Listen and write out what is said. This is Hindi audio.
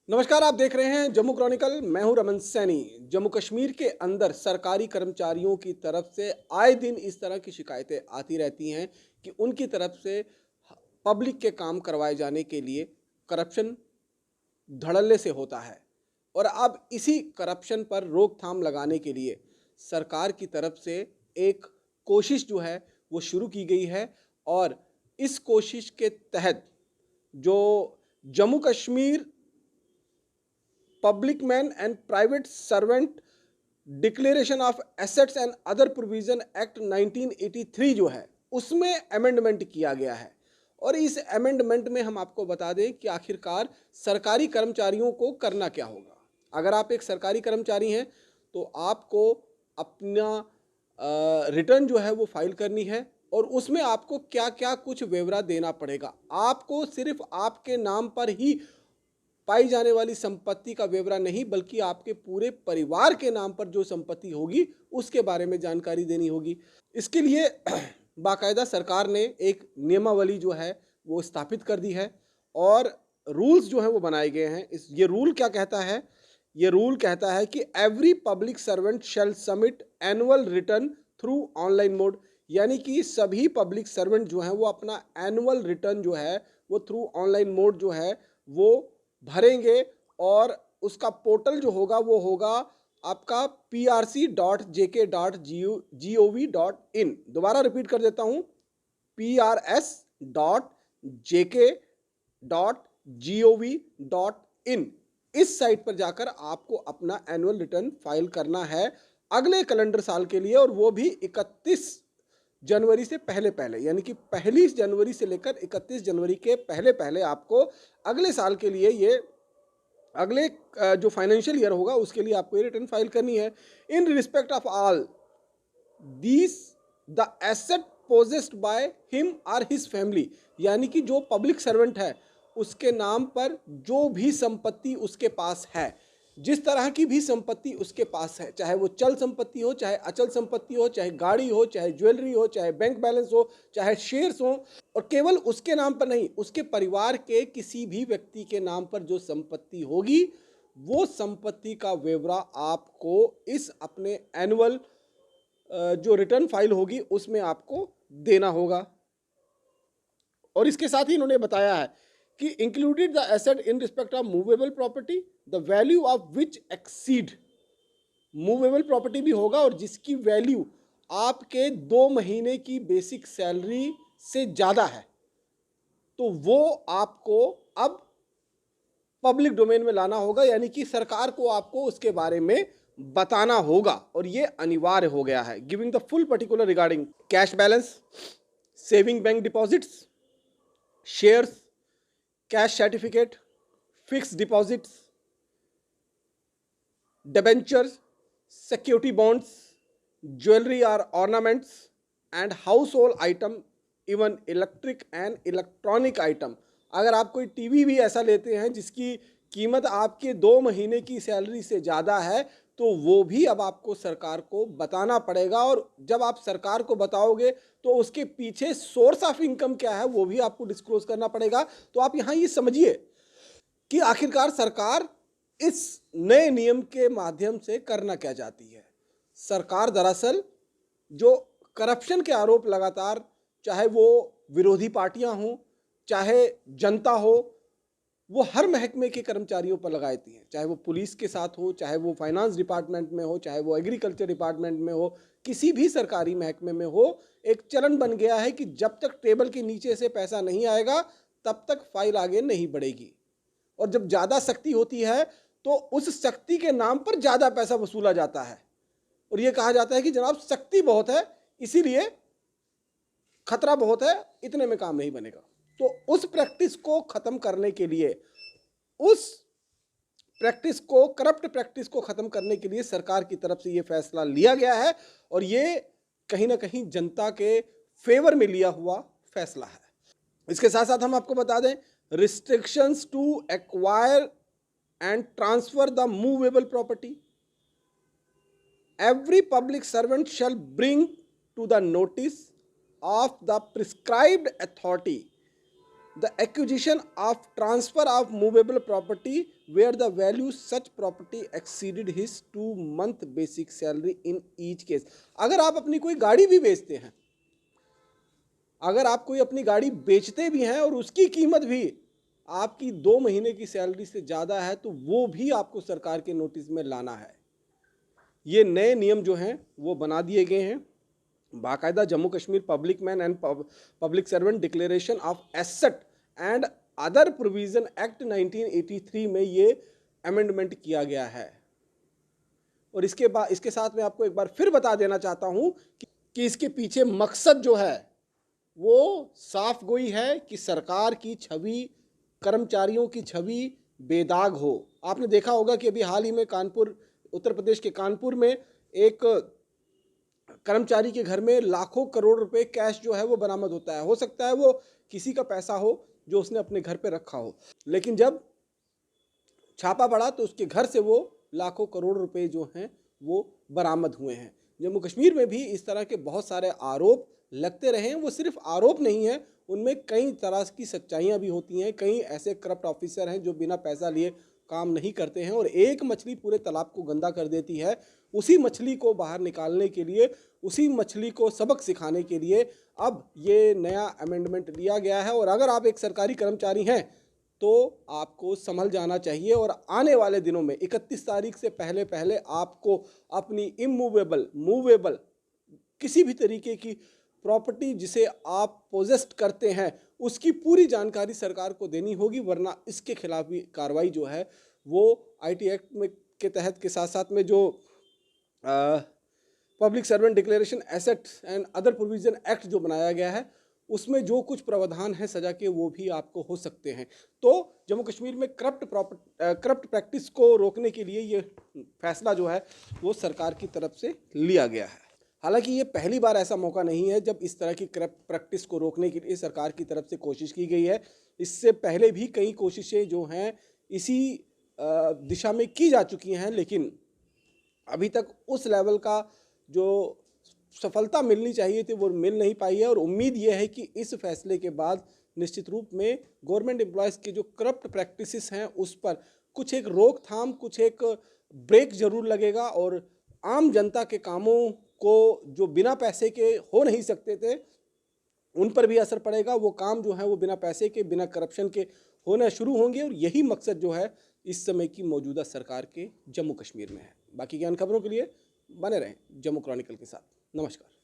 नमस्कार, आप देख रहे हैं जम्मू क्रॉनिकल। मैं हूं रमन सैनी। जम्मू कश्मीर के अंदर सरकारी कर्मचारियों की तरफ से आए दिन इस तरह की शिकायतें आती रहती हैं कि उनकी तरफ से पब्लिक के काम करवाए जाने के लिए करप्शन धड़ल्ले से होता है। और अब इसी करप्शन पर रोकथाम लगाने के लिए सरकार की तरफ से एक कोशिश जो है वो शुरू की गई है। और इस कोशिश के तहत जो Jammu Kashmir public man and private servant declaration of assets and other provision act 1983 जो है उसमें अमेंडमेंट किया गया है। और इस अमेंडमेंट में हम आपको बता दें कि आखिरकार सरकारी कर्मचारियों को करना क्या होगा। अगर आप एक सरकारी कर्मचारी हैं तो आपको अपना रिटर्न जो है वो फाइल करनी है और उसमें आपको क्या क्या कुछ ब्यौरा देना पड़ेगा। आपको सिर्फ आपके नाम पर ही पाई जाने वाली संपत्ति का ब्यौरा नहीं बल्कि आपके पूरे परिवार के नाम पर जो संपत्ति होगी उसके बारे में जानकारी देनी होगी। इसके लिए बाकायदा सरकार ने एक नियमावली जो है वो स्थापित कर दी है और रूल्स जो हैं वो बनाए गए हैं। ये रूल क्या कहता है? ये रूल कहता है कि every public servant shall submit annual return through online mode. यानी कि सभी पब्लिक सर्वेंट जो हैं वो अपना एनुअल रिटर्न जो है वो थ्रू ऑनलाइन मोड जो है वो भरेंगे। और उसका पोर्टल जो होगा वो होगा आपका prc.jk.gov.in। दोबारा रिपीट कर देता हूं, prs.jk.gov.in। इस साइट पर जाकर आपको अपना एनुअल रिटर्न फाइल करना है अगले कैलेंडर साल के लिए, और वो भी 31 जनवरी से पहले पहले, यानी कि 1 जनवरी से लेकर 31 जनवरी के पहले पहले आपको अगले साल के लिए ये अगले जो फाइनेंशियल ईयर होगा उसके लिए आपको ये रिटर्न फाइल करनी है। In respect of all these the asset possessed by him और हिज फैमिली। यानी कि जो पब्लिक सर्वेंट है उसके नाम पर जो भी संपत्ति उसके पास है, जिस तरह की भी संपत्ति उसके पास है, चाहे वो चल संपत्ति हो, चाहे अचल संपत्ति हो, चाहे गाड़ी हो, चाहे ज्वेलरी हो, चाहे बैंक बैलेंस हो, चाहे शेयर्स हो, और केवल उसके नाम पर नहीं, उसके परिवार के किसी भी व्यक्ति के नाम पर जो संपत्ति होगी वो संपत्ति का ब्यौरा आपको इस अपने एनुअल जो रिटर्न फाइल होगी उसमें आपको देना होगा। और इसके साथ ही इन्होंने बताया है कि included the asset in respect of movable property the value of which exceed. Movable property भी होगा और जिसकी वैल्यू आपके 2 महीने की बेसिक सैलरी से ज़्यादा है तो वो आपको अब पब्लिक डोमेन में लाना होगा, यानी कि सरकार को आपको उसके बारे में बताना होगा। और ये अनिवार्य हो गया है। Giving the full particular regarding cash balance, saving bank deposits, shares, cash certificate, fix deposits, debentures, security bonds, jewelry or ornaments, and household item, even electric and electronic item। अगर आप कोई टीवी भी ऐसा लेते हैं जिसकी कीमत आपके 2 महीने की सैलरी से ज़्यादा है तो वो भी अब आपको सरकार को बताना पड़ेगा। और जब आप सरकार को बताओगे तो उसके पीछे सोर्स ऑफ इनकम क्या है वो भी आपको डिस्क्लोज करना पड़ेगा। तो आप यहाँ ये समझिए कि आखिरकार सरकार इस नए नियम के माध्यम से करना क्या चाहती है। सरकार दरअसल जो करप्शन के आरोप लगातार, चाहे वो विरोधी पार्टियां हों चाहे जनता हो, वो हर महकमे के कर्मचारियों पर लगाती हैं, चाहे वो पुलिस के साथ हो, चाहे वो फाइनेंस डिपार्टमेंट में हो, चाहे वो एग्रीकल्चर डिपार्टमेंट में हो, किसी भी सरकारी महकमे में हो। एक चलन बन गया है कि जब तक टेबल के नीचे से पैसा नहीं आएगा तब तक फाइल आगे नहीं बढ़ेगी। और जब ज़्यादा सख्ती होती है तो उस सख्ती के नाम पर ज़्यादा पैसा वसूला जाता है और यह कहा जाता है कि जनाब सख्ती बहुत है इसीलिए खतरा बहुत है, इतने में काम नहीं बनेगा। तो उस प्रैक्टिस को खत्म करने के लिए, उस प्रैक्टिस को, करप्ट प्रैक्टिस को खत्म करने के लिए सरकार की तरफ से यह फैसला लिया गया है और ये कहीं ना कहीं जनता के फेवर में लिया हुआ फैसला है। इसके साथ साथ हम आपको बता दें, restrictions to acquire and transfer the movable property. Every public servant shall bring to the notice of the prescribed authority the acquisition of transfer of movable property where the value such property exceeded his 2 month basic salary in each case. अगर आप अपनी कोई गाड़ी भी बेचते हैं, अगर आप कोई अपनी गाड़ी बेचते भी हैं और उसकी कीमत भी आपकी 2 महीने की सैलरी से ज़्यादा है, तो वो भी आपको सरकार के नोटिस में लाना है। ये नए नियम जो हैं वो बना दिए गए हैं। बाकायदा Jammu Kashmir public man and public servant declaration of asset and other provision act 1983 में ये अमेंडमेंट किया गया है। और इसके साथ मैं आपको एक बार फिर बता देना चाहता हूं कि इसके पीछे मकसद जो है वो साफ गोई है कि सरकार की छवि, कर्मचारियों की छवि बेदाग हो। आपने देखा होगा कि अभी हाल ही में कानपुर, उत्तर प्रदेश के कानपुर में एक कर्मचारी के घर में लाखों करोड़ रुपए कैश जो है वो बरामद होता है। हो सकता है वो किसी का पैसा हो जो उसने अपने घर पे रखा हो, लेकिन जब छापा पड़ा तो उसके घर से वो लाखों करोड़ रुपए जो हैं वो बरामद हुए हैं। जम्मू कश्मीर में भी इस तरह के बहुत सारे आरोप लगते रहे हैं। वो सिर्फ आरोप नहीं है, उनमें कई तरह की सच्चाइयाँ भी होती हैं। कई ऐसे करप्ट ऑफिसर हैं जो बिना पैसा लिए काम नहीं करते हैं और एक मछली पूरे तालाब को गंदा कर देती है। उसी मछली को बाहर निकालने के लिए, उसी मछली को सबक सिखाने के लिए अब ये नया अमेंडमेंट लिया गया है। और अगर आप एक सरकारी कर्मचारी हैं तो आपको संभल जाना चाहिए और आने वाले दिनों में 31 तारीख से पहले पहले आपको अपनी इमूवेबल, मूवेबल किसी भी तरीके की प्रॉपर्टी जिसे आप पोजेस्ट करते हैं उसकी पूरी जानकारी सरकार को देनी होगी, वरना इसके खिलाफ भी कार्रवाई जो है वो आईटी एक्ट में के तहत के साथ साथ में जो public servant declaration asset and other provision act जो बनाया गया है उसमें जो कुछ प्रावधान है सजा के वो भी आपको हो सकते हैं। तो जम्मू कश्मीर में करप्ट प्रैक्टिस को रोकने के लिए ये फैसला जो है वो सरकार की तरफ से लिया गया है। हालांकि ये पहली बार ऐसा मौका नहीं है जब इस तरह की करप्ट प्रैक्टिस को रोकने के लिए सरकार की तरफ से कोशिश की गई है। इससे पहले भी कई कोशिशें जो हैं इसी दिशा में की जा चुकी हैं, लेकिन अभी तक उस लेवल का जो सफलता मिलनी चाहिए थी वो मिल नहीं पाई है। और उम्मीद ये है कि इस फैसले के बाद निश्चित रूप में गवर्नमेंट एम्प्लॉयज़ के जो करप्ट प्रैक्टिसेस हैं उस पर कुछ एक रोकथाम, कुछ एक ब्रेक जरूर लगेगा और आम जनता के कामों को जो बिना पैसे के हो नहीं सकते थे उन पर भी असर पड़ेगा। वो काम जो है वो बिना पैसे के, बिना करप्शन के होना शुरू होंगे और यही मकसद जो है इस समय की मौजूदा सरकार के जम्मू कश्मीर में है। बाकी ज्ञान खबरों के लिए बने रहें जम्मू क्रॉनिकल के साथ। नमस्कार।